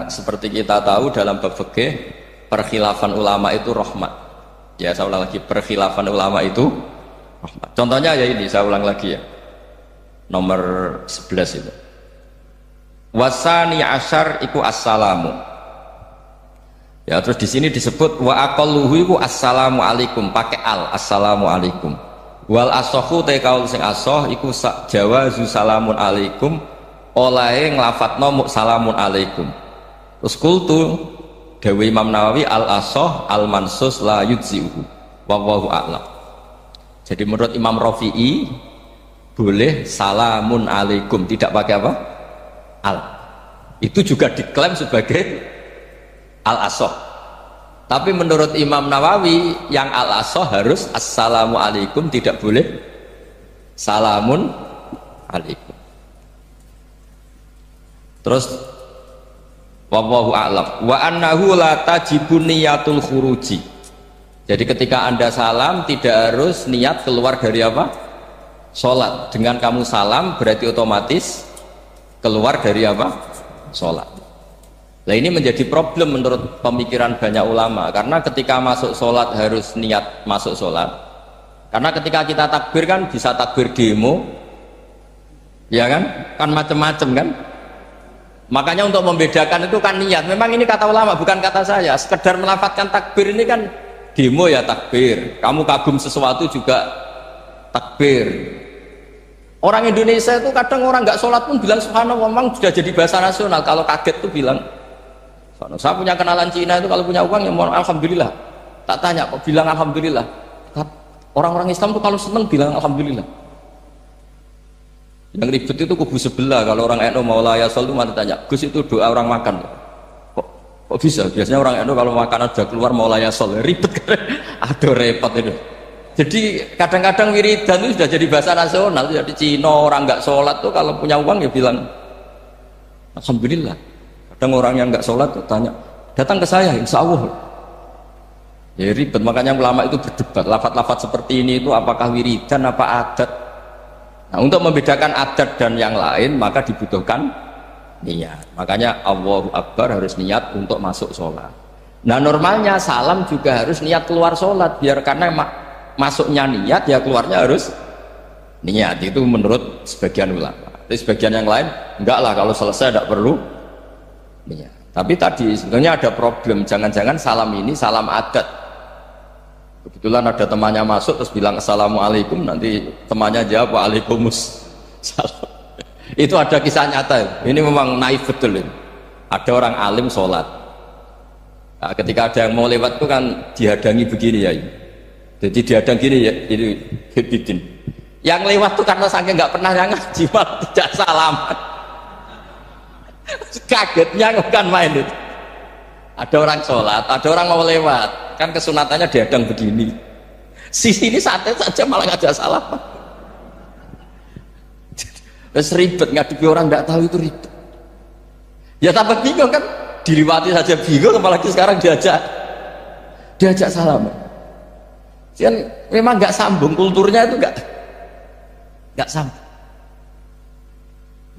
Seperti kita tahu dalam bab fikih, perkhilafan ulama itu rahmat. Ya, saya ulang lagi, perkhilafan ulama itu rahmat. Contohnya ya ini, saya ulang lagi ya. Nomor 11 itu. Wasani asyar iku assalamu. Ya, terus di sini disebut wa aqalluhu iku assalamu alaikum, pakai assalamu alaikum. Wal asohu te kaul sing asoh iku jawazu salamun alaikum, olahe nglafatno salamun alaikum. Terus kultu Dewi Imam Nawawi al-asoh al-mansus la yujzi'uhu wallahu a'lam. Jadi menurut Imam Rafi'i boleh salamun alaikum, tidak pakai apa? Al. Itu juga diklaim sebagai al-asoh. Tapi menurut Imam Nawawi yang al-asoh harus assalamu alaikum, tidak boleh salamun alaikum. Terus wallahu a'lam wa annahu la tajibu niyatul khuruji. Jadi ketika Anda salam tidak harus niat keluar dari apa? Salat. Dengan kamu salam berarti otomatis keluar dari apa? Salat. Nah, ini menjadi problem menurut pemikiran banyak ulama, karena ketika masuk salat harus niat masuk salat. Karena ketika kita takbir kan bisa takbir demo. Ya kan? Kan macam-macam kan? Makanya untuk membedakan itu kan niat. Memang ini kata ulama, bukan kata saya. Sekedar melafadzkan takbir ini kan demo ya takbir. Kamu kagum sesuatu juga takbir. Orang Indonesia itu kadang orang nggak sholat pun bilang subhanallah, memang sudah jadi bahasa nasional. Kalau kaget tuh bilang subhanallah. Saya punya kenalan Cina itu kalau punya uang yang mau alhamdulillah. Tak tanya kok bilang alhamdulillah. Orang-orang Islam tuh kalau seneng bilang alhamdulillah. Yang ribet itu kubu sebelah. Kalau orang NU mau layasol itu mana tanya, Gus itu doa orang makan kok bisa? Biasanya orang NU kalau makanan sudah keluar mau layasol, ribet kan? Aduh repot itu. Jadi kadang-kadang wiridan itu sudah jadi bahasa nasional. Jadi Cina orang nggak sholat tuh kalau punya uang ya bilang alhamdulillah. Kadang orang yang nggak sholat tuh tanya, datang ke saya insya Allah. Ya ribet. Makanya ulama itu berdebat lafaz-lafaz seperti ini itu apakah wiridan apa adat. Nah, untuk membedakan adat dan yang lain maka dibutuhkan niat. Makanya Allahu Akbar harus niat untuk masuk sholat. Nah normalnya salam juga harus niat keluar sholat, biar karena masuknya niat ya keluarnya harus niat. Itu menurut sebagian ulama. Tapi sebagian yang lain enggak lah, kalau selesai tidak perlu niat. Tapi tadi sebenarnya ada problem, jangan-jangan salam ini salam adat. Kebetulan ada temannya masuk terus bilang assalamualaikum, nanti temannya jawab waalaikumsalam. Itu ada kisah nyata. Ini memang naif betul ini. Ada orang alim sholat. Nah, ketika ada yang mau lewat itu kan dihadangi begini ya. Jadi dihadang gini ya, ini hidin. Yang lewat tuh karena saking nggak pernah yang ngaji malah tidak salaman. Kagetnya bukan main itu. Ada orang sholat, ada orang mau lewat, kan kesunatannya dihadang begini. Sisi ini santai saja malah nggak ada salaman. Terus ribet, ngadepi orang nggak tahu itu ribet. Ya tambah bingung kan, diliwati saja bingung, apalagi sekarang diajak salaman. Kan memang nggak sambung, kulturnya itu nggak sambung.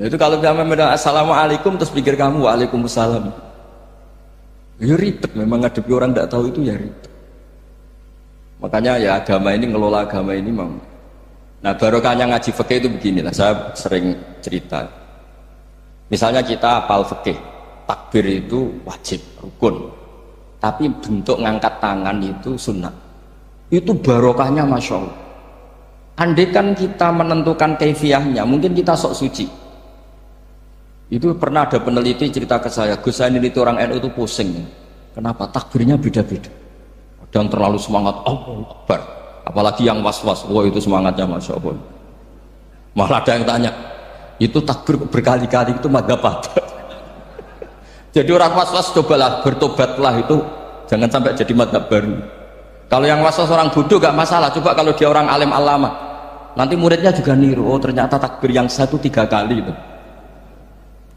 Itu kalau kita bilang assalamualaikum terus pikir kamu waalaikumsalam, ya ribet. Memang ngadepi orang tidak tahu itu ya ribet. Makanya ya agama ini, ngelola agama ini memang. Nah barokahnya ngaji fikih itu beginilah, saya sering cerita. Misalnya kita hafal fikih, takbir itu wajib, rukun, tapi bentuk ngangkat tangan itu sunnah. Itu barokahnya masya Allah. Andai kan kita menentukan kaifiyahnya, mungkin kita sok suci. Itu pernah ada peneliti cerita ke saya, Gus saya ini orang NU itu pusing. Kenapa? Takbirnya beda-beda. Ada yang terlalu semangat, Allahu Akbar. Apalagi yang was-was, wah itu semangatnya masya Allah. Malah ada yang tanya, itu takbir berkali-kali itu madzhab apa? Jadi orang was-was cobalah bertobatlah, itu jangan sampai jadi madzhab baru. Kalau yang was-was orang bodoh gak masalah, coba kalau dia orang alim alama, nanti muridnya juga niru, oh ternyata takbir yang saya itu 3 kali itu.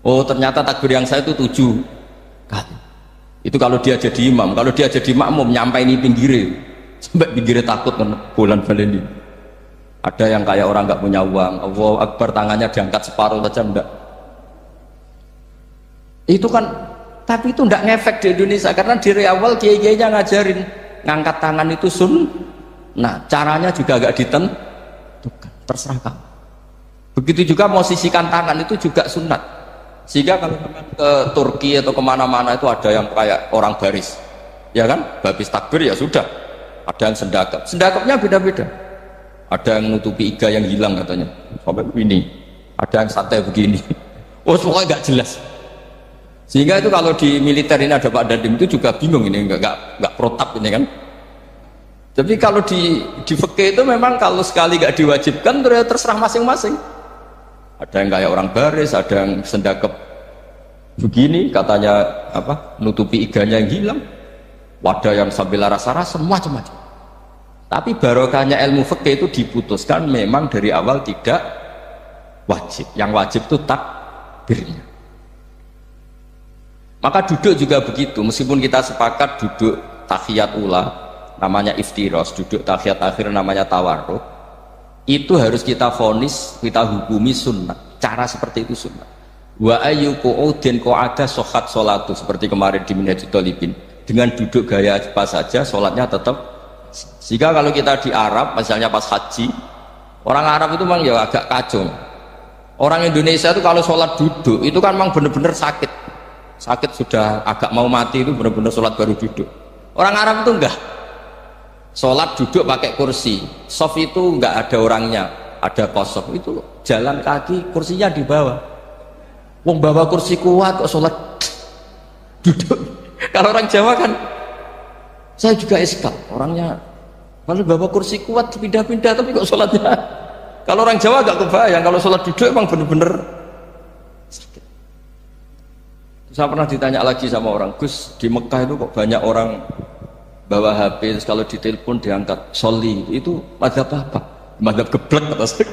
Oh ternyata takbir yang saya itu 7 kali. Itu kalau dia jadi imam. Kalau dia jadi makmum nyampe ini pinggirnya sampai pinggirnya takut kan bulan baleni. Ada yang kayak orang nggak punya uang, Allahu Akbar tangannya diangkat separuh saja enggak. Itu kan Tapi itu tidak ngefek di Indonesia karena dari awal kiai-kiainya ngajarin ngangkat tangan itu nah caranya juga agak ditentukan, terserah kamu. Begitu juga posisikan tangan itu juga sunat. Sehingga kalau ke Turki atau kemana-mana itu ada yang kayak orang baris, ya kan? Habis takbir ya sudah. Ada yang sendakap, sendakapnya beda-beda. Ada yang nutupi iga yang hilang katanya, sampai begini. Ada yang santai begini. Oh pokoknya nggak jelas. Sehingga itu kalau di militer ini ada Pak Dandim itu juga bingung ini nggak protap ini kan. Tapi kalau di fikih itu memang kalau sekali nggak diwajibkan terserah masing-masing. Ada yang kayak orang baris, ada yang sendakep begini, katanya apa? Nutupi iganya yang hilang. Ada yang sambil rasa-rasa, macam-macam. Tapi barokahnya ilmu fikih itu diputuskan memang dari awal tidak wajib. Yang wajib itu takbirnya. Maka duduk juga begitu, meskipun kita sepakat duduk tahiyat ula namanya iftiros, duduk tahiyat akhir namanya tawarruk, itu harus kita vonis, kita hukumi sunnah. Cara seperti itu sunnah. Wa ayyu qu'udin qa'ada sohat sholatu, seperti kemarin di Minhajul Thalibin, dengan duduk gaya apa saja sholatnya tetap. Jika kalau kita di Arab misalnya pas haji, orang Arab itu memang ya agak kacau. Orang Indonesia itu kalau sholat duduk itu kan memang benar-benar sakit sudah agak mau mati, itu benar-benar sholat baru duduk. Orang Arab itu enggak, sholat duduk pakai kursi, soft itu enggak ada orangnya, ada kosong, itu jalan kaki, kursinya di bawah. Wong bawa kursi kuat kok sholat duduk. Kalau orang Jawa kan, saya juga iskal, orangnya kalau bawa kursi kuat pindah-pindah tapi kok sholatnya. Kalau orang Jawa agak kebayang, kalau sholat duduk emang bener-bener sakit. Saya pernah ditanya lagi sama orang, Gus di Mekah itu kok banyak orang bawa HP, terus kalau ditelepon diangkat soli, itu madzhab apa? Madzhab geblek kata saya.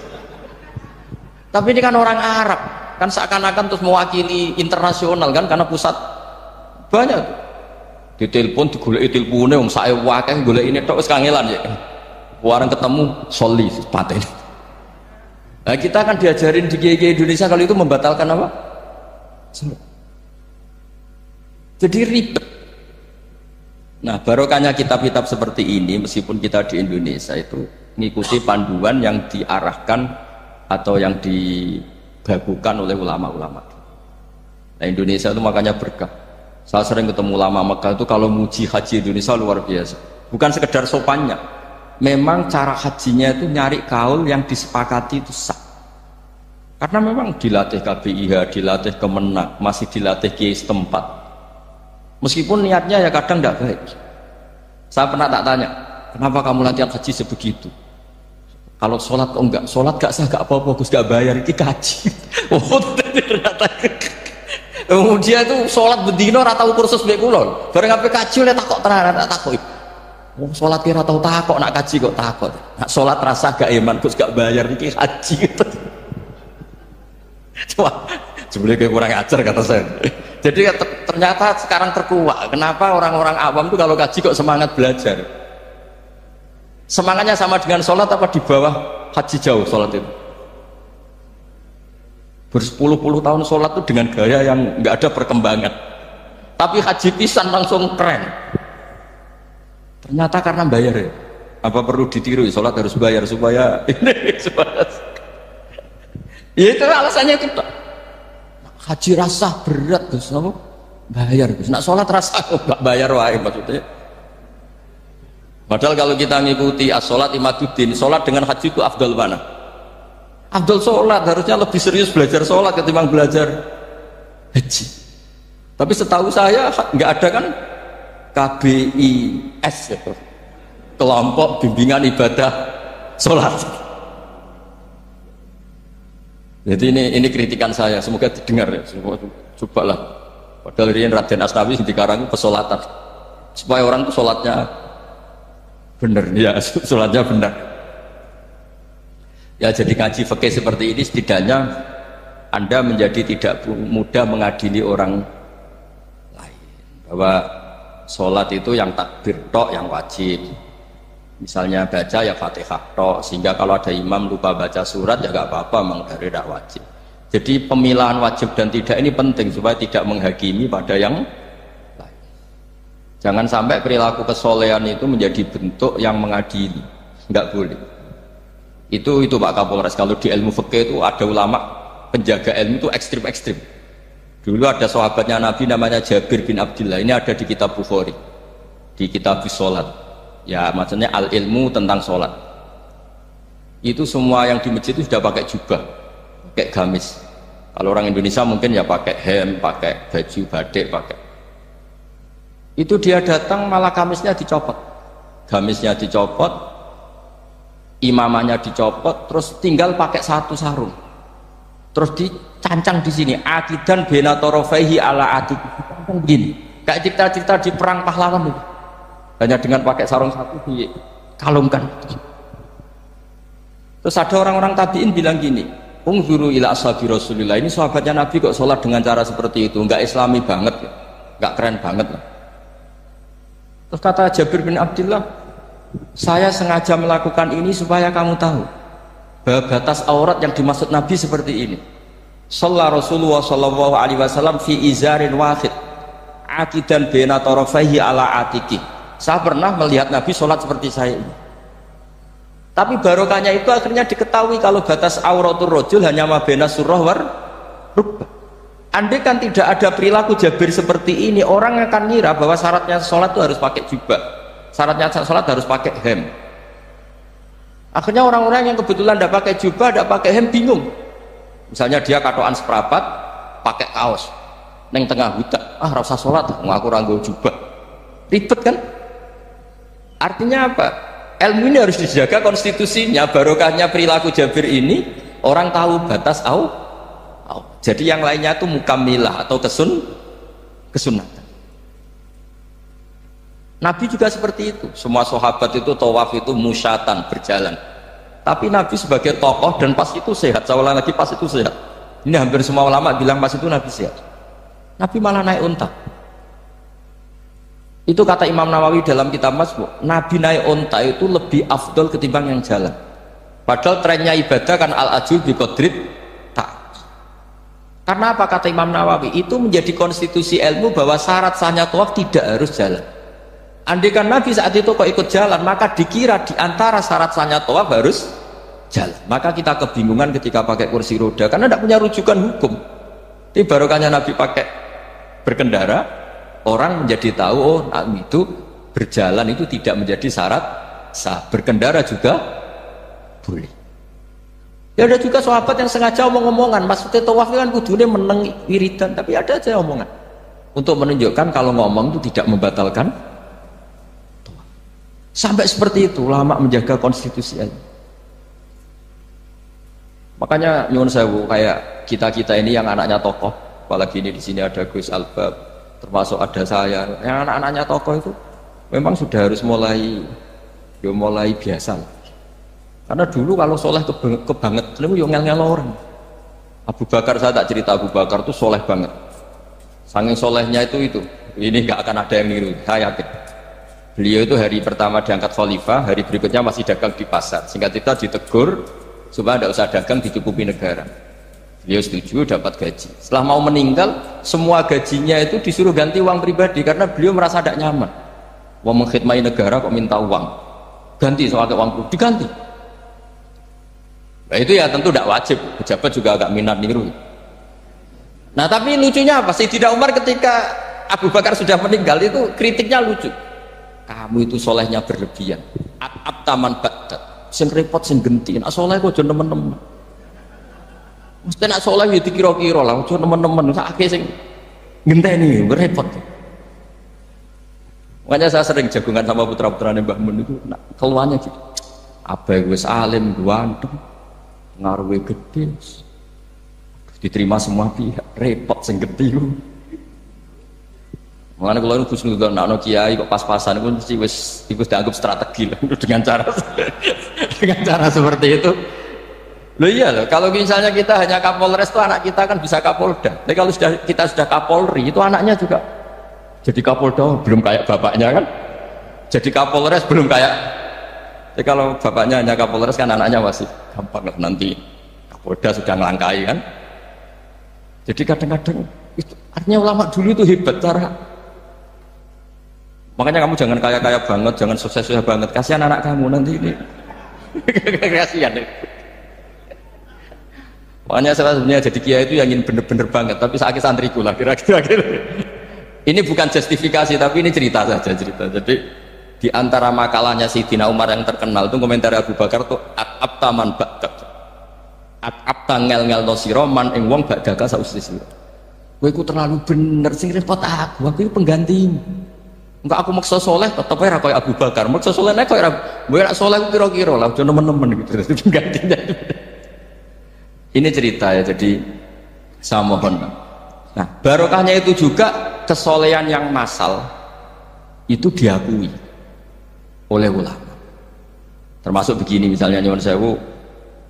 Tapi ini kan orang Arab, kan seakan-akan terus mewakili internasional kan, karena pusat banyak tuh. Ditelepon digoleki telepone wong sak akeh golek ini tok wis kangelan ya. Warang ketemu soli pateni. Nah, kita kan diajarin di kiai Indonesia kalau itu membatalkan apa? Jadi ribet. Nah, barokahnya kitab-kitab seperti ini, meskipun kita di Indonesia itu mengikuti panduan yang diarahkan atau yang dibagukan oleh ulama-ulama. Nah, Indonesia itu makanya berkah. Saya sering ketemu ulama Mekah itu kalau muji haji Indonesia luar biasa. Bukan sekedar sopannya, memang cara hajinya itu nyari kaul yang disepakati itu sah. Karena memang dilatih KBIH, dilatih Kemenak, masih dilatih kiai setempat. Meskipun niatnya ya kadang tidak baik. Saya pernah tak tanya, kenapa kamu latihan haji sebegitu? Kalau sholat kok enggak? Sholat gak sah, gak apa-apa, Gus gak bayar, ini kaji. Oh ternyata. Kemudian itu sholat bedino ora tau kursus mbek kula. Bareng ape kaji oleh takok tenan, tak takok. Wong sholat kira tau takok, nak kaji kok takok. Nak sholat rasa gak iman, Gus gak bayar iki haji. Wah, sebenarnya kurang ajar kata saya. Jadi ternyata sekarang terkuak. Kenapa orang-orang awam itu kalau kaji kok semangat belajar? Semangatnya sama dengan sholat apa di bawah haji jauh sholat itu? Berpuluh-puluh tahun sholat itu dengan gaya yang nggak ada perkembangan. Tapi haji pisan langsung keren. Ternyata karena bayar ya. Apa perlu ditiru? Sholat harus bayar supaya ini supaya. Ya itu alasannya itu. Haji rasa berat Gus, apa? Bayar Gus. Nak sholat rasa nggak bayar wae maksudnya. Padahal kalau kita ngikuti as-sholat imaduddin, sholat dengan haji itu afdal mana? Afdal sholat, harusnya lebih serius belajar sholat ketimbang belajar haji. Tapi setahu saya nggak ada kan KBIS gitu, kelompok bimbingan ibadah sholat. Jadi ini kritikan saya, semoga didengar ya. Cobalah. Padahal ini Raden Asnawi di Karang pesolatan, supaya orang itu sholatnya benar, ya sholatnya benar. Ya jadi ngaji fikih seperti ini setidaknya Anda menjadi tidak mudah mengadili orang lain. Bahwa sholat itu yang takbir tok yang wajib. Misalnya baca ya Fatihah tok, sehingga kalau ada imam lupa baca surat ya gak apa-apa, memang dari tidak wajib. Jadi pemilahan wajib dan tidak ini penting supaya tidak menghakimi pada yang Jangan sampai perilaku kesolehan itu menjadi bentuk yang mengadili, nggak boleh. Itu Pak Kapolres. Kalau di ilmu fikih itu ada ulama penjaga ilmu itu ekstrim-ekstrim. Dulu ada sahabatnya Nabi namanya Jabir bin Abdullah. Ini ada di kitab Bukhari, di kitab sholat. Ya maksudnya al ilmu tentang sholat. Itu semua yang di masjid itu sudah pakai jubah, pakai gamis. Kalau orang Indonesia mungkin ya pakai hem, pakai baju batik, pakai. Itu dia datang malah gamisnya dicopot, gamisnya dicopot, imamannya dicopot, terus tinggal pakai satu sarung, terus dicancang di sini akidan benatorofaihi ala adik, begini kayak cerita-cerita di perang pahlawan itu, hanya dengan pakai sarung satu dikalungkan. Terus ada orang-orang tabiin bilang gini, unzuru ila ashabi Rasulillah, ini sahabatnya Nabi kok sholat dengan cara seperti itu, nggak islami banget, nggak keren banget lah. Terus kata Jabir bin Abdullah, saya sengaja melakukan ini supaya kamu tahu bahwa batas aurat yang dimaksud Nabi seperti ini. Shalla Rasulullah sallallahu alaihi wasallam fi izarin wahid akidan baina tarafaihi ala atiki. Saya pernah melihat Nabi sholat seperti saya ini. Tapi barokahnya itu akhirnya diketahui kalau batas auratul rajul hanya ma baina surah war rukbah. Andai kan tidak ada perilaku Jabir seperti ini, orang akan ngira bahwa syaratnya sholat itu harus pakai jubah, syaratnya sholat harus pakai hem. Akhirnya orang-orang yang kebetulan tidak pakai jubah, tidak pakai hem bingung. Misalnya dia katoan seperapat, pakai kaos, neng tengah hutan, rasa sholat, ngaku ranggo jubah, ribet kan? Artinya apa? Ilmu ini harus dijaga konstitusinya, barokahnya perilaku Jabir ini, orang tahu batas jadi yang lainnya itu mukamilah atau kesunatan. Nabi juga seperti itu. Semua sahabat itu tawaf itu musyatan, berjalan. Tapi Nabi sebagai tokoh dan pas itu sehat. Saya ulang lagi, pas itu sehat. Ini hampir semua ulama bilang pas itu Nabi sehat. Nabi malah naik unta. Itu kata Imam Nawawi dalam kitab Masmur, Nabi naik unta itu lebih afdol ketimbang yang jalan. Padahal trennya ibadah kan al-ajul biqadrit. Karena apa kata Imam Nawawi? Itu menjadi konstitusi ilmu bahwa syarat sahnya tawaf tidak harus jalan. Andai kan Nabi saat itu kok ikut jalan, maka dikira di antara syarat sahnya tawaf harus jalan. Maka kita kebingungan ketika pakai kursi roda karena tidak punya rujukan hukum. Tapi barokahnya Nabi pakai berkendara, orang menjadi tahu oh Nabi itu berjalan itu tidak menjadi syarat sah. Berkendara juga boleh. Ya ada juga sahabat yang sengaja omong-omongan, maksudnya tawaf kan kudune meneng wiridan, tapi ada aja omongan untuk menunjukkan kalau ngomong itu tidak membatalkan tawaf. Sampai seperti itu ulama menjaga konstitusi ilmu. Makanya nyuwun sewu kayak kita ini yang anaknya tokoh, apalagi ini di sini ada Gus Albab, termasuk ada saya, yang anak-anaknya tokoh itu memang sudah harus mulai biasa. Karena dulu kalau soleh kebanget, itu yang ngel-ngel orang. Abu Bakar, saya tak cerita Abu Bakar itu soleh banget. Saking solehnya itu, ini nggak akan ada yang niru, saya yakin. Beliau itu hari pertama diangkat khalifah, hari berikutnya masih dagang di pasar. Singkat cerita ditegur supaya tidak usah dagang, dicukupi negara. Beliau setuju, dapat gaji. Setelah mau meninggal, semua gajinya itu disuruh ganti uang pribadi karena beliau merasa tidak nyaman. Mau mengkhidmati negara kok minta uang, ganti soalnya uang pribadi, diganti. Nah, itu ya tentu tidak wajib, pejabat juga agak minat niru. Nah tapi lucunya apa? Sayyidina Umar ketika Abu Bakar sudah meninggal itu kritiknya lucu. Kamu itu solehnya berlebihan. Taman badat, sing repot sing genti. Nak soleh kok aja nemen-nemen. Mesti nak soleh ya dikira-kira lah, aja nemen-nemen. Sakake sing ngenteni repot. Makanya saya sering jagungan sama putra-putrane Mbah Mun itu keluarnya gitu. Abai wis alim ganteng. Ngaruhe gede diterima semua pihak, repot sing gede iku. Mulane kula niku husnudzon ana kiai kok pas-pasan iku mesti wis iku dianggap strategi lah dengan cara seperti itu. Loh iya loh, kalau misalnya kita hanya Kapolres itu anak kita kan bisa Kapolda. Tapi kalau kita sudah Kapolri itu anaknya juga jadi Kapolda, belum kayak bapaknya kan. Jadi Kapolres belum kayak. Jadi kalau bapaknya hanya Kapolres kan anaknya masih gampang lah, nanti Kapolda sudah ngelangkai kan. Jadi kadang-kadang itu artinya ulama dulu itu hebat cara Makanya kamu jangan kaya-kaya banget, jangan sukses-sukses banget. Kasihan anak kamu nanti ini. Kasihan. Makanya saya sebenarnya jadi kiai itu yang ingin bener-bener banget, tapi sakit santriku lah kira-kira gitu. Ini bukan justifikasi, tapi ini cerita saja cerita. Jadi di antara makalahnya Sayyidina Umar yang terkenal itu komentar Abu Bakar tuh abtaman ba'dak. Abta ngel-ngel no sira man ing wong ba'daka sausi sira. Kowe iku terlalu bener sing repot aku iku penggantimu. Enggak aku maksa soleh tetep ora koyo Abu Bakar. Maksa soleh nek koyo ora soleh kira-kira lah aja nemen-nemen gitu. Jadi penggantinya. Ini cerita ya, jadi saya mohon. Nah, barokahnya itu juga kesolehan yang massal itu diakui oleh ulama. Termasuk begini misalnya nyuwun sewu,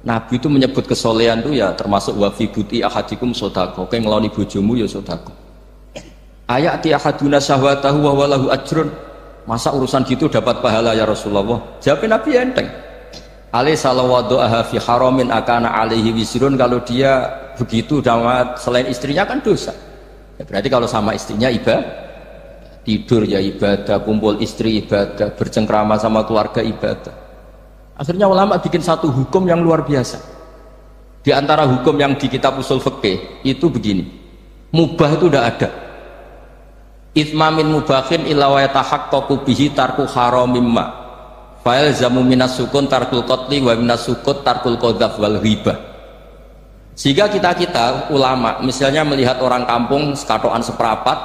Nabi itu menyebut kesolehan itu ya termasuk wa fi buti ahadikum sodako, kayak ngeloni bojomu ya sodako. Ayati ahaduna syahwatahu wa walahu ajrun. Masa urusan gitu dapat pahala ya Rasulullah? Jawabnya Nabi enteng. Ali salawadu'aha fi haramin akana alaihi wisrun. Kalau dia begitu sama selain istrinya kan dosa ya, berarti kalau sama istrinya ibadah, tidur ya ibadah, kumpul istri ibadah, bercengkrama sama keluarga ibadah. Akhirnya ulama bikin satu hukum yang luar biasa. Di antara hukum yang di kitab usul fikih itu begini, mubah itu udah ada. Itsmamin mubahin illa wa yatahaqqaqu bihi tarku haramimma fa'il zamu minas sukun tarkul qatli wa minas sukut tarkul qadzaf wal ghibah. Sehingga kita ulama misalnya melihat orang kampung sekatokan seperapat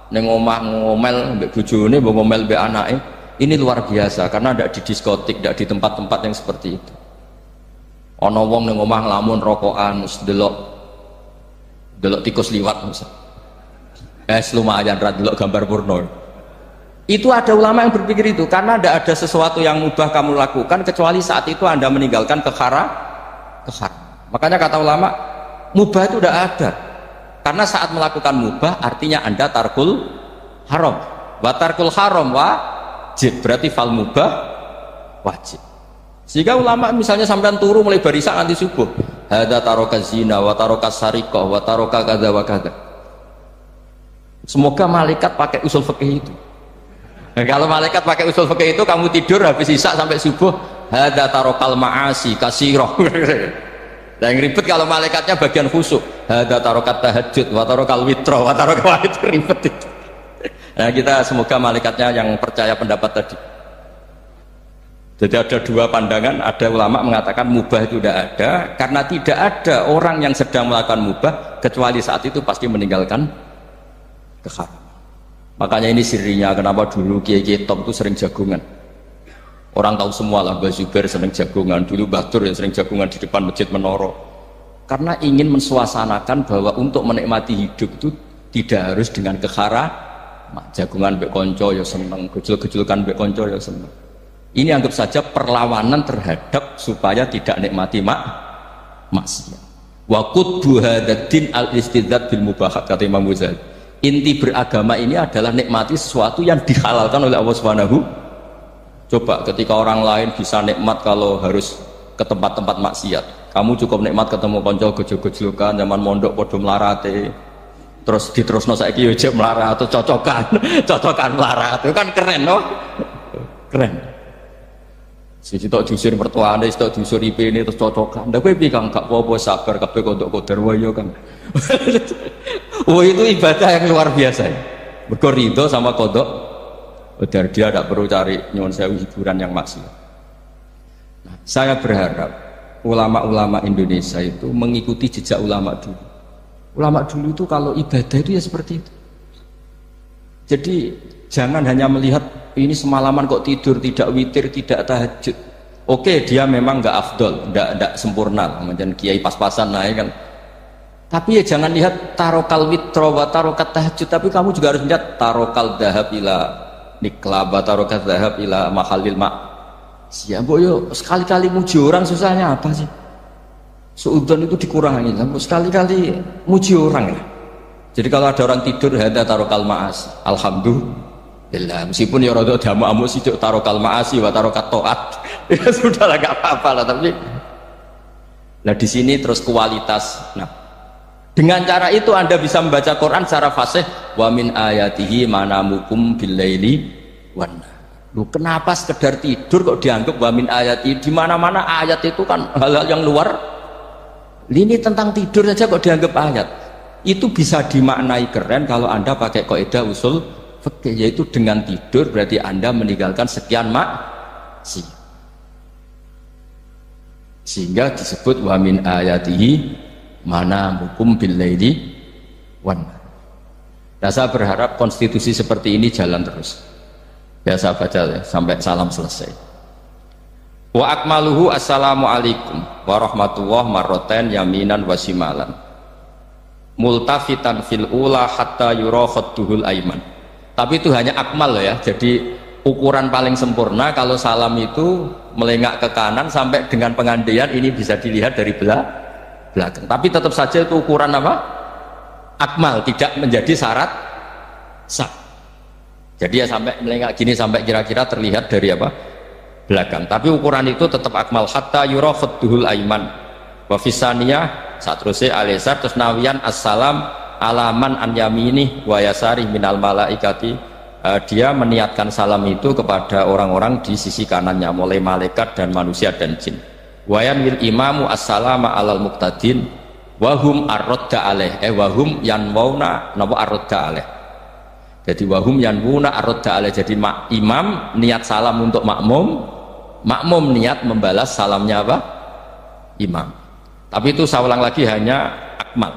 ning omah ngomel mbek bojone mbok ngomel mbek anake, ini luar biasa karena tidak di diskotik, tidak di tempat-tempat yang seperti itu. Ana wong ning omah nglamun rokokan delok tikus liwat misalnya. Lumayan ra delok gambar porno. Itu ada ulama yang berpikir itu karena tidak ada sesuatu yang mubah kamu lakukan kecuali saat itu Anda meninggalkan keharam. Makanya kata ulama mubah itu tidak ada karena saat melakukan mubah artinya Anda tarkul haram. Wa tarkul haram wajib, berarti fal mubah wajib. Sehingga ulama misalnya sampean turu mulai barisan nanti subuh, hadza taraka zina wa taraka sariqah wa taraka kadza wa kadza. Semoga malaikat pakai usul fikih itu. Nah, kalau malaikat pakai usul fikih itu kamu tidur habis isya sampai subuh, hadza tarakal ma'asi kasirah. Yang ribet kalau malaikatnya bagian khusyuk, hadza tarakat tahajud wa tarakal witra wa tarakal itu ribet itu. Nah, kita semoga malaikatnya yang percaya pendapat tadi. Jadi ada dua pandangan, ada ulama mengatakan mubah itu tidak ada karena tidak ada orang yang sedang melakukan mubah kecuali saat itu pasti meninggalkan keharaman. Makanya ini sirinya kenapa dulu kiai-kiai top itu sering jagungan. Orang tahu semua lah, Mbah Zubair sering jagungan, dulu Mbah Tur yang sering jagungan di depan Masjid Menoro. Karena ingin mensuasanakan bahwa untuk menikmati hidup itu tidak harus dengan keharaman. Jagungan mbek konco ya seneng, gejul-gejulkan mbek konco ya seneng. Ini anggap saja perlawanan terhadap supaya tidak nikmati maksiat. Wa qutbu hadzal al-istidzad bil mubahat kata Imam Ghazali. Inti beragama ini adalah nikmati sesuatu yang dihalalkan oleh Allah Subhanahu. Coba ketika orang lain bisa nikmat kalau harus ke tempat-tempat maksiat, kamu cukup nikmat ketemu konco gejol-gejolkan zaman mondok podo melarate, terus diterusno saiki yo jek melarat atau cocokan melarat itu kan keren loh, keren. Siji tok diusir mertuane, tok diusir IP ini terus cocokan. Ndak kowe piye Kang gak apa-apa sabar kabeh kodok-kodar wae yo Kang. Oh itu ibadah yang luar biasa ya. Mergo ridho sama kodok kodar, dia tidak perlu cari nyuwun sewu hiburan yang maksiat. Nah, saya berharap ulama-ulama Indonesia itu mengikuti jejak ulama dulu. Ulama dulu itu kalau ibadah itu ya seperti itu. Jadi jangan hanya melihat ini semalaman kok tidur, tidak witir, tidak tahajud. Oke, dia memang nggak afdol, nggak sempurna, macam kiai pas-pasan naik kan. Tapi ya jangan lihat tarokal witro wa tarokat tahajud, tapi kamu juga harus lihat tarokal dahab ila nikla wa tarokat dahab ila mahalil mak. Siapa boyo sekali-kali muji orang susahnya apa sih? Suudon itu dikurangi, sekali-kali muji orang ya. Jadi kalau ada orang tidur hadza tarokal maas, alhamdulillah. Meskipun ya rada damu-amu sih tarokal maasi wa tarokat toat, ya sudah lah nggak apa-apa lah. Tapi nah di sini terus kualitas. Nah dengan cara itu Anda bisa membaca Quran secara fasih. Wa min ayatihi manamukum billaili Lu kenapa sekedar tidur kok dianggap wa min ayati? Di mana-mana ayat itu kan hal-hal yang luar. Ini tentang tidur saja kok dianggap ayat. Itu bisa dimaknai keren kalau Anda pakai kaidah usul fikih, yaitu dengan tidur berarti Anda meninggalkan sekian maksiat. Sehingga disebut wa min ayatihi manamukum bil laili wan. Nah, saya berharap konstitusi seperti ini jalan terus. Biasa baca ya, sampai salam selesai. Wa akmaluhu assalamualaikum warahmatullahi marroten yaminan wasimalan multafitan fil ula hatta yura khadduhul aiman. Tapi itu hanya akmal loh ya, jadi ukuran paling sempurna kalau salam itu melengak ke kanan sampai dengan pengandaian ini bisa dilihat dari belakang. Tapi tetap saja itu ukuran apa? Akmal, tidak menjadi syarat sah. Jadi ya sampai melengak gini sampai kira-kira terlihat dari apa? Belakang. Tapi ukuran itu tetap akmal hatta yura khadduhul aiman. Wa fisaniyah satruse alisar terus nawian assalam alaman an yamini wa yasari minal malaikati. Dia meniatkan salam itu kepada orang-orang di sisi kanannya mulai malaikat dan manusia dan jin. Wa yanwil imamu assalama alal muqtadin wa hum arradda alaih wahum yanwauna napa arradda alaih. Jadi wahum yanwuna arradda alaih, jadi imam niat salam untuk makmum, makmum niat membalas salamnya apa? Imam. Tapi itu saya ulang lagi hanya akmal.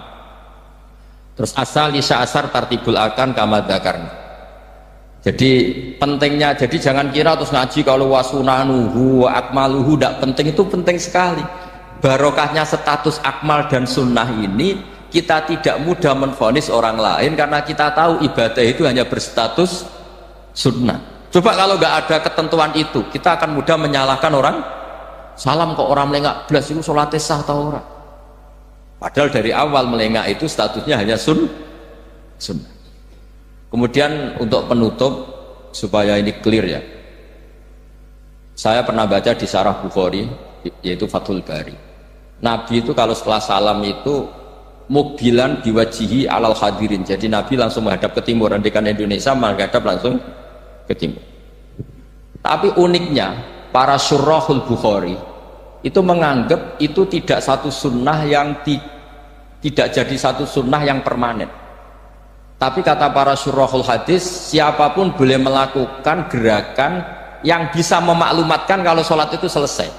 Terus asal isya asar tartibul akan kama dzakarna. Jadi pentingnya, jadi jangan kira terus ngaji kalau wasunanuhu wa akmaluhu tidak penting, itu penting sekali. Barokahnya status akmal dan sunnah ini kita tidak mudah menvonis orang lain karena kita tahu ibadah itu hanya berstatus sunnah. Coba kalau nggak ada ketentuan itu, kita akan mudah menyalahkan orang. Salam kok orang melengak belas itu sholatnya sah atau orang? Padahal dari awal melengak itu statusnya hanya sunnah. Kemudian untuk penutup supaya ini clear ya, saya pernah baca di Syarah Bukhari yaitu Fathul Bari, Nabi itu kalau setelah salam itu mukbilan biwajihi alal hadirin, jadi Nabi langsung menghadap ke timur. Andikan Indonesia menghadap langsung ke timur. Tapi uniknya para syurahul Bukhari itu menganggap itu tidak satu sunnah yang tidak jadi satu sunnah yang permanen. Tapi kata para syurahul hadis, siapapun boleh melakukan gerakan yang bisa memaklumatkan kalau sholat itu selesai.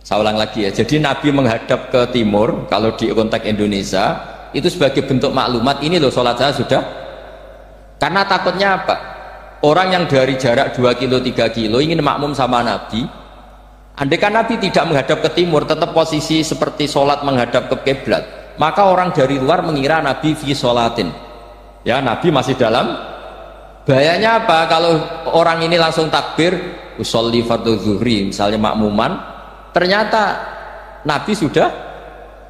Saya ulang lagi ya, jadi Nabi menghadap ke timur kalau di konteks Indonesia itu sebagai bentuk maklumat, ini loh sholat saya sudah. Karena takutnya apa? Orang yang dari jarak 2 kilo 3 kilo ingin makmum sama Nabi, andai kan Nabi tidak menghadap ke timur, tetap posisi seperti sholat menghadap ke kiblat, maka orang dari luar mengira Nabi fi sholatin, ya Nabi masih dalam. Bahayanya apa? Kalau orang ini langsung takbir usolli fardhu zuhri misalnya makmuman, ternyata Nabi sudah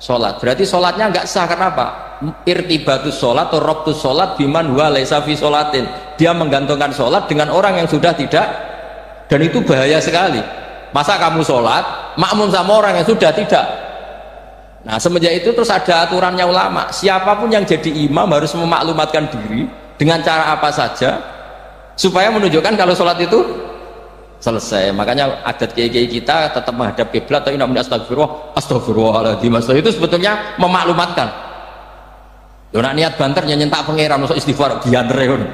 sholat, berarti sholatnya nggak sah. Kenapa? Irtibatus sholat atau robtus sholat biman huwa laisa fi sholatin, dia menggantungkan sholat dengan orang yang sudah tidak, dan itu bahaya sekali. Masa kamu sholat makmum sama orang yang sudah tidak? Nah semenjak itu terus ada aturannya ulama, siapapun yang jadi imam harus memaklumatkan diri dengan cara apa saja supaya menunjukkan kalau sholat itu selesai. Makanya adat kiai-kiai kita tetap menghadap kiblat, tapi namanya astagfirullahaladzim, itu sebetulnya memaklumatkan. Yo nak niat banter nyentak pangeran masuk istighfar biantre kon.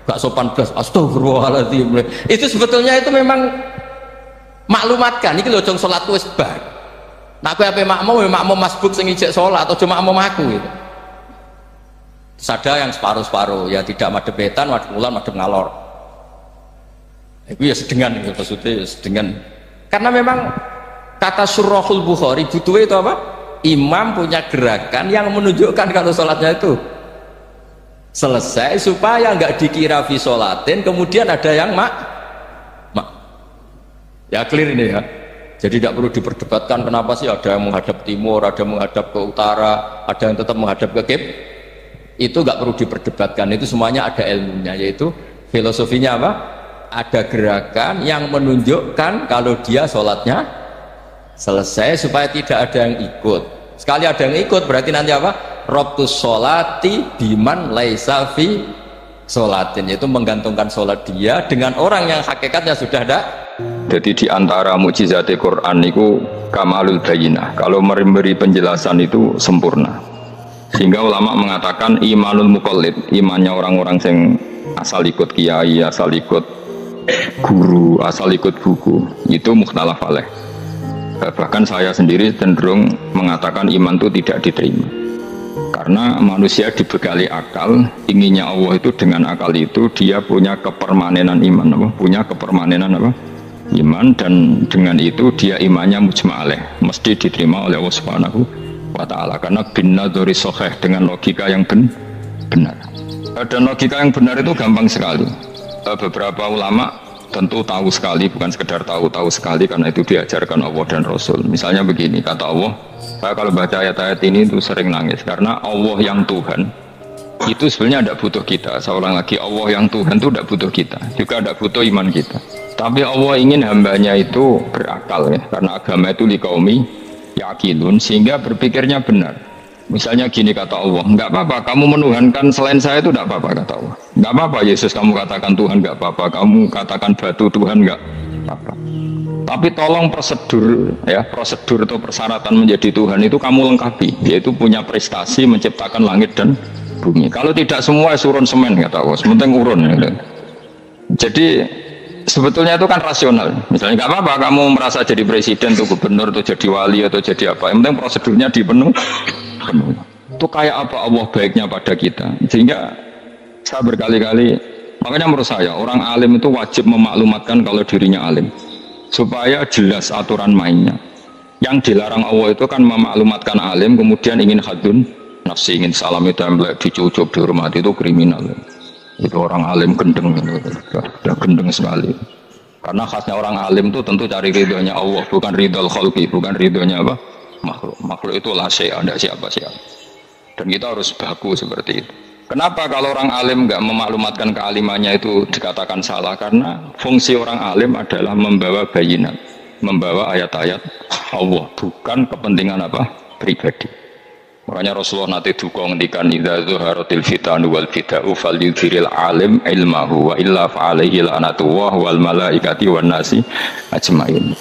Gak sopan blas astagfirullahaladzim. Itu sebetulnya itu memang maklumatkan iki lho jong salatku wis bar. Nak kowe ape makmum masbuk sing ijek salat atau cuma makmum aku gitu. Terus ada yang separuh-separuh ya, tidak madhep wetan, madhep kulon, madhep ngalor. Itu ya sedengan gitu, maksudnya sedengan. Karena memang kata Syurahul Bukhari butuh itu apa? Imam punya gerakan yang menunjukkan kalau sholatnya itu selesai supaya nggak dikira fi sholatin kemudian ada yang ya clear ini ya. Jadi tidak perlu diperdebatkan kenapa sih ada yang menghadap timur, ada yang menghadap ke utara, ada yang tetap menghadap ke kib. Itu nggak perlu diperdebatkan, itu semuanya ada ilmunya, yaitu filosofinya apa? Ada gerakan yang menunjukkan kalau dia sholatnya selesai supaya tidak ada yang ikut. Sekali ada yang ikut berarti nanti apa? Robtus sholati biman laisa fi sholatin, yaitu menggantungkan sholat dia dengan orang yang hakikatnya sudah ada. Jadi di antara mukjizat Quran itu kamalul bayinah. Kalau memberi penjelasan itu sempurna. Sehingga ulama mengatakan imanul muqallid, imannya orang-orang yang asal ikut kiai, asal ikut guru, asal ikut buku, itu mukhtalaf alaih. Bahkan saya sendiri cenderung mengatakan iman itu tidak diterima. Karena manusia dibekali akal, inginnya Allah itu dengan akal itu dia punya kepermanenan iman, apa? Punya kepermanenan apa? Iman, dan dengan itu dia imannya mujma'aleh, mesti diterima oleh Allah Subhanahu wa ta'ala. Karena bin nadhari sahih, dengan logika yang benar. Dan logika yang benar itu gampang sekali. Beberapa ulama tentu tahu sekali, bukan sekedar tahu sekali, karena itu diajarkan Allah dan Rasul. Misalnya begini, kata Allah, saya kalau baca ayat-ayat ini itu sering nangis, karena Allah yang Tuhan itu sebenarnya tidak butuh kita. Saya ulang lagi, Allah yang Tuhan itu tidak butuh kita, juga tidak butuh iman kita. Tapi Allah ingin hambanya itu berakal, ya, karena agama itu liqaumi yaqilun, sehingga berpikirnya benar. Misalnya gini kata Allah, enggak apa-apa kamu menuhankan selain saya, itu enggak apa-apa kata Allah. Enggak apa-apa Yesus kamu katakan Tuhan, enggak apa-apa kamu katakan batu Tuhan, enggak apa-apa. Tapi tolong prosedur, ya, prosedur atau persyaratan menjadi Tuhan itu kamu lengkapi, yaitu punya prestasi menciptakan langit dan bumi. Kalau tidak semua surun semen kata Allah, sementing urun, ya. Jadi sebetulnya itu kan rasional. Misalnya nggak apa-apa kamu merasa jadi presiden atau gubernur atau jadi wali atau jadi apa, yang penting prosedurnya dipenuhi. Itu kayak apa Allah baiknya pada kita. Sehingga saya berkali-kali, makanya menurut saya orang alim itu wajib memaklumatkan kalau dirinya alim, supaya jelas aturan mainnya. Yang dilarang Allah itu kan memaklumatkan alim kemudian ingin hadun nafsi, ingin salami template, dicucuk, dihormati, itu kriminal. Itu orang alim gendeng, sudah gendeng sekali. Karena khasnya orang alim itu tentu cari ridhonya Allah, bukan ridhol khalqi, bukan ridhonya apa? Makhluk. Makhluk itu lah ada siapa-siapa. Dan kita harus baku seperti itu. Kenapa kalau orang alim nggak memaklumatkan kealimannya itu dikatakan salah? Karena fungsi orang alim adalah membawa bayinat, membawa ayat-ayat Allah, bukan kepentingan apa? Pribadi. Makanya Rasulullah nanti duka ngendikan idza zuharatil fitanu wal fitau falyudhiril alim ilmahu wa illa fa'alaihi la'natullah wal malaikati wan nasi ajmain.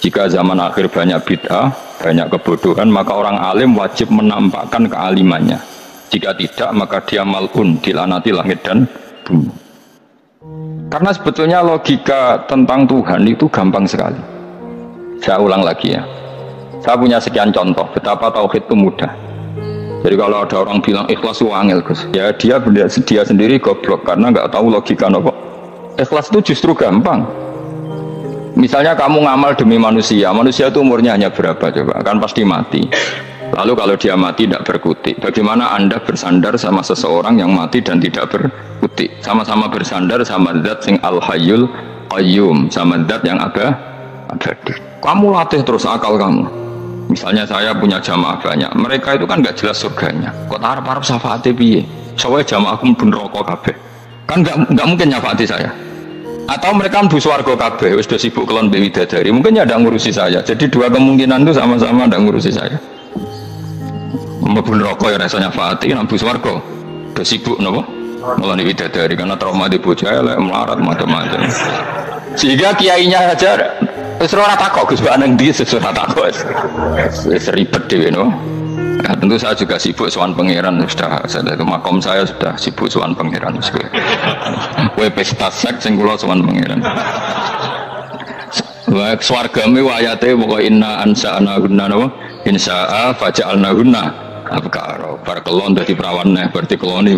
Jika zaman akhir banyak bid'ah, banyak kebodohan, maka orang alim wajib menampakkan kealimannya. Jika tidak, maka dia mal'un, dilaknati langit dan bumi. Karena sebetulnya logika tentang Tuhan itu gampang sekali. Saya ulang lagi ya. Saya punya sekian contoh betapa tauhid itu mudah. Jadi kalau ada orang bilang ikhlas itu angel, Gus, ya dia sendiri goblok karena nggak tahu logika nopo. Ikhlas itu justru gampang. Misalnya kamu ngamal demi manusia, manusia itu umurnya hanya berapa coba? Kan pasti mati. Lalu kalau dia mati tidak berkutik, bagaimana Anda bersandar sama seseorang yang mati dan tidak berkutik? Sama-sama bersandar sama zat sing al-hayyul qayyum, sama zat yang abadi. Kamu latih terus akal kamu. Misalnya saya punya jamaah banyak, mereka itu kan nggak jelas surganya. Kok harap-harap syafaatnya piye? Soalnya jamaah aku pun rokok kabeh. Kan nggak mungkin nyafaati saya. Atau mereka mlebu swarga kabeh, wis do sibuk kelon mbek widadari. Mungkin ya ada ngurusi saya. Jadi dua kemungkinan itu sama-sama ada ngurusi saya. Mlebu rokok ya rasanya nyafaati, nek mlebu swarga do sibuk napa? Ngeloni widadari karena trauma di bocah elek melarat macam-macam. Sehingga kiainya saja wis ora takok Gus Anang ndi wis ora takok. Wis ribet dhewe no. Nah, tentu saya juga sibuk sowan pangeran, sudah itu makom saya sudah sibuk sowan pangeran. Kowe pesta seks sing kula sowan pangeran. Wa swargame ayate pokoke inna ansa'ana gunna napa? Insya'a faja'alna gunna abkara. Bar kelon dadi perawan neh berarti keloni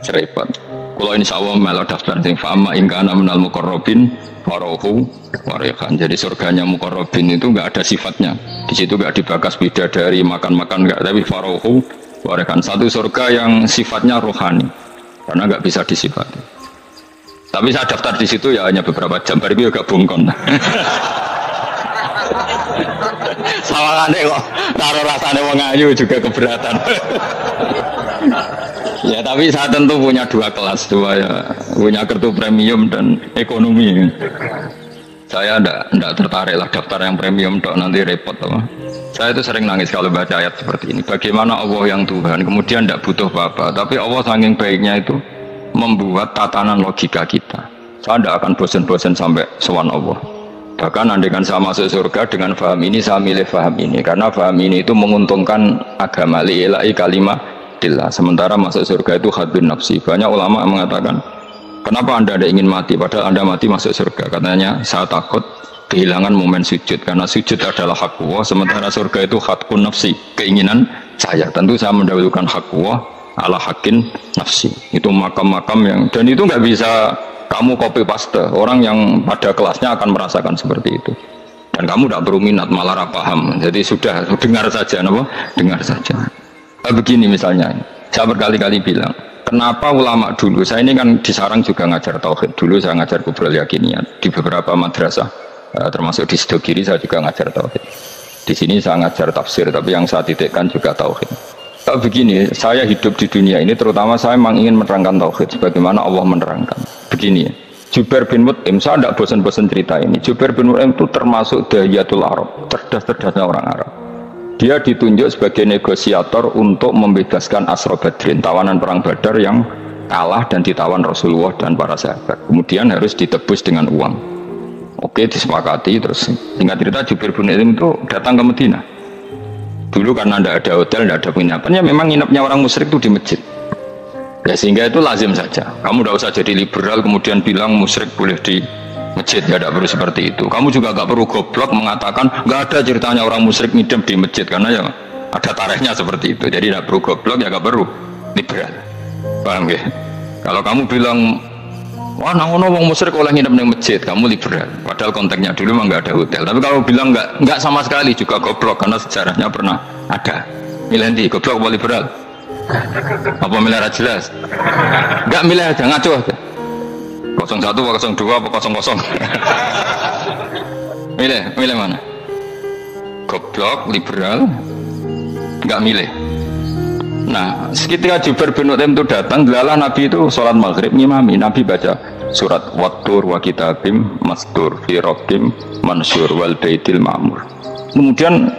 repot. Kalau insyaallah melo daftar sing fama ingkana minal muqarrabin farohu warihan. Jadi surganya muqarrabin itu enggak ada sifatnya. Di situ enggak dibakas bidadari makan-makan enggak, tapi farohu warihan. Satu surga yang sifatnya rohani. Karena enggak bisa disifati. Tapi saya daftar di situ ya hanya beberapa jam, baru itu agak bungkon. Sawangane kok taruh rasane wong ayu juga keberatan. Ya tapi saya tentu punya dua kelas, ya, punya kartu premium dan ekonomi. Saya enggak tertarik lah daftar yang premium dok, nanti repot apa. Saya itu sering nangis kalau baca ayat seperti ini. Bagaimana Allah yang Tuhan kemudian tidak butuh apa-apa, tapi Allah saking baiknya itu membuat tatanan logika kita. Saya tidak akan bosan-bosan sampai sowan Allah. Bahkan andaikan saya masuk surga dengan faham ini, saya milih faham ini. Karena faham ini itu menguntungkan agama li'ilai kalimatillah. Sementara masuk surga itu hadun nafsi. Banyak ulama mengatakan, kenapa anda ada ingin mati? Padahal anda mati masuk surga. Katanya, saya takut kehilangan momen sujud. Karena sujud adalah hak Allah. Sementara surga itu hakun nafsi. Keinginan saya. Tentu saya mendahulukan hak Allah ala hakin nafsi. Itu makam-makam yang, dan itu nggak bisa kamu copy paste. Orang yang pada kelasnya akan merasakan seperti itu. Dan kamu tidak perlu minat, malah paham. Jadi sudah dengar saja, apa? Dengar saja. Begini misalnya, saya berkali-kali bilang, kenapa ulama dulu? Saya ini kan di Sarang juga ngajar tauhid. Dulu saya ngajar kubrul yakiniyat di beberapa madrasah, termasuk di Sidogiri saya juga ngajar tauhid. Di sini saya ngajar tafsir, tapi yang saya titikkan juga tauhid. Begini, saya hidup di dunia ini, terutama saya memang ingin menerangkan tauhid sebagaimana Allah menerangkan. Begini ya, Jubair bin Mut'im, saya tidak bosan-bosan cerita ini. Jubair bin Mut'im itu termasuk dahiyatul Arab, cerdas-cerdasnya orang Arab. Dia ditunjuk sebagai negosiator untuk membebaskan Asra Badrin, tawanan perang Badar yang kalah dan ditawan Rasulullah dan para sahabat. Kemudian harus ditebus dengan uang. Oke, disepakati. Terus singkat cerita, Jubair bin Mut'im itu datang ke Madinah. Dulu karena tidak ada hotel, tidak ada penginapan, ya memang nginapnya orang musyrik itu di masjid. Ya sehingga itu lazim saja. Kamu tidak usah jadi liberal kemudian bilang musyrik boleh di masjid, ya tidak perlu seperti itu. Kamu juga nggak perlu goblok mengatakan nggak ada ceritanya orang musyrik ngidam di masjid, karena ya ada tarikhnya seperti itu. Jadi tidak perlu goblok, ya nggak perlu liberal. Paham ya? Kalau kamu bilang wah nangono wong musyrik oleh nginep di masjid, kamu liberal. Padahal konteksnya dulu memang nggak ada hotel. Tapi kalau bilang nggak sama sekali juga goblok, karena sejarahnya pernah ada. Milih di goblok apa liberal? Apa milih jelas? Nggak milih aja, ngaco aja. 01 apa 02 apa 00? Milih mana? Goblok, liberal, nggak milih. Nah, ketika Jubair bin Mut'im itu datang, delalah Nabi itu sholat maghrib ngimami. Nabi baca surat Wattur wa kitabim mastur fi rabbim mansur wal baitil ma'mur. Kemudian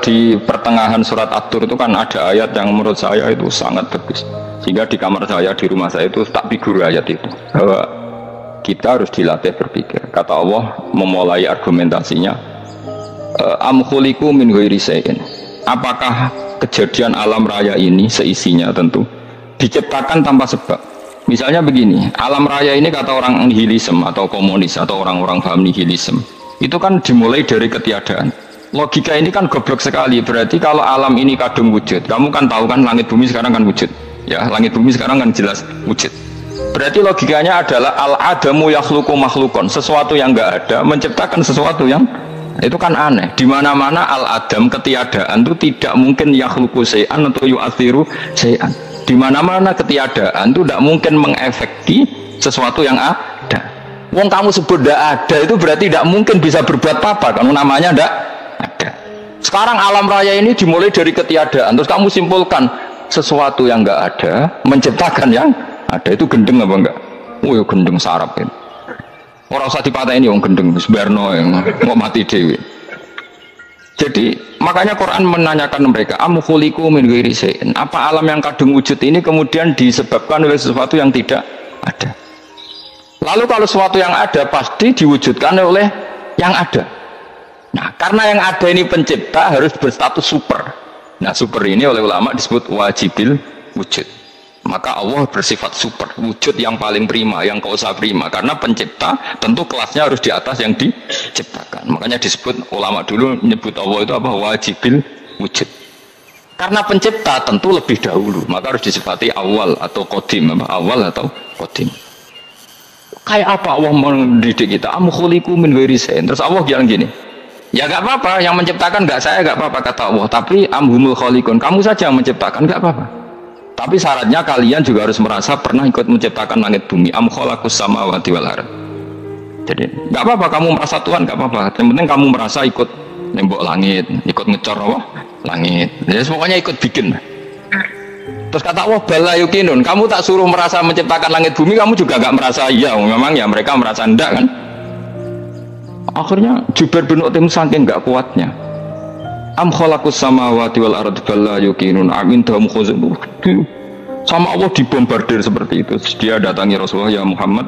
di pertengahan surat At-Tur itu kan ada ayat yang menurut saya itu sangat bagus. Sehingga di kamar saya, di rumah saya itu tak figur ayat itu. Bahwa kita harus dilatih berpikir. Kata Allah memulai argumentasinya, am khuliqu min ghairi syai'in. Apakah kejadian alam raya ini seisinya tentu diciptakan tanpa sebab? Misalnya begini, alam raya ini kata orang nihilisme atau komunis atau orang-orang paham nihilisme, itu kan dimulai dari ketiadaan. Logika ini kan goblok sekali. Berarti kalau alam ini kadung wujud, kamu kan tahu kan langit bumi sekarang kan wujud, ya langit bumi sekarang kan jelas wujud. Berarti logikanya adalah al-adamu yakhluqu makhlukon, sesuatu yang enggak ada menciptakan sesuatu yang, itu kan aneh. Di mana-mana al-adam ketiadaan itu tidak mungkin yakhluqu syai'an atau yu'athiru syai'an. Di mana-mana ketiadaan itu tidak mungkin mengefekti sesuatu yang ada. Wong kamu sebut tidak ada itu berarti tidak mungkin bisa berbuat apa, kalau namanya tidak ada. Sekarang alam raya ini dimulai dari ketiadaan, terus kamu simpulkan sesuatu yang enggak ada menciptakan yang ada, itu gendeng apa enggak? Oh ya gendeng sarap ini. Orang usah dipatahin yang gendeng, sebarno yang mau mati dewi. Jadi makanya Quran menanyakan mereka, am khuliqu min ghairi syai'in. Apa alam yang kadung wujud ini kemudian disebabkan oleh sesuatu yang tidak ada? Lalu kalau sesuatu yang ada pasti diwujudkan oleh yang ada. Nah, karena yang ada ini pencipta harus berstatus super. Nah, super ini oleh ulama disebut wajibil wujud. Maka Allah bersifat super, wujud yang paling prima, yang kausa prima. Karena pencipta tentu kelasnya harus di atas yang diciptakan. Makanya disebut ulama dulu menyebut Allah itu apa? Wajibil wujud. Karena pencipta tentu lebih dahulu, maka harus disifati awal atau qadim, awal atau qadim. Kayak apa Allah mendidik kita? Am khuliqu min ghairi syai'in. Terus Allah bilang gini, ya gak apa-apa, yang menciptakan gak saya, gak apa-apa kata Allah. Tapi amhumul khaliqun, kamu saja yang menciptakan, gak apa-apa. Tapi syaratnya kalian juga harus merasa pernah ikut menciptakan langit bumi. Am khalaqus samawati wal ardh. Jadi gak apa-apa kamu merasa Tuhan, gak apa-apa. Yang penting kamu merasa ikut nembok langit, ikut ngecor Allah langit. Ya pokoknya ikut bikin. Terus kata Allah bala yukinun, kamu tak suruh merasa menciptakan langit bumi, kamu juga gak merasa iya. Memang ya mereka merasa enggak kan. Akhirnya Jubair bin Mut'im saking gak kuatnya, am khalaqus samawati wal ardh bala yuqinun amin dahum khuzun. Sama Allah dibombardir seperti itu. Dia datangi Rasulullah, ya Muhammad,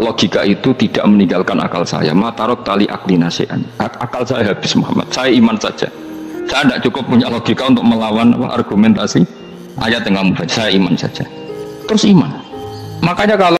logika itu tidak meninggalkan akal saya. Matarok tali akli nasian. Akal saya habis Muhammad. Saya iman saja. Saya tidak cukup punya logika untuk melawan argumentasi ayat yang kamu baca. Saya iman saja. Terus iman. Makanya kalau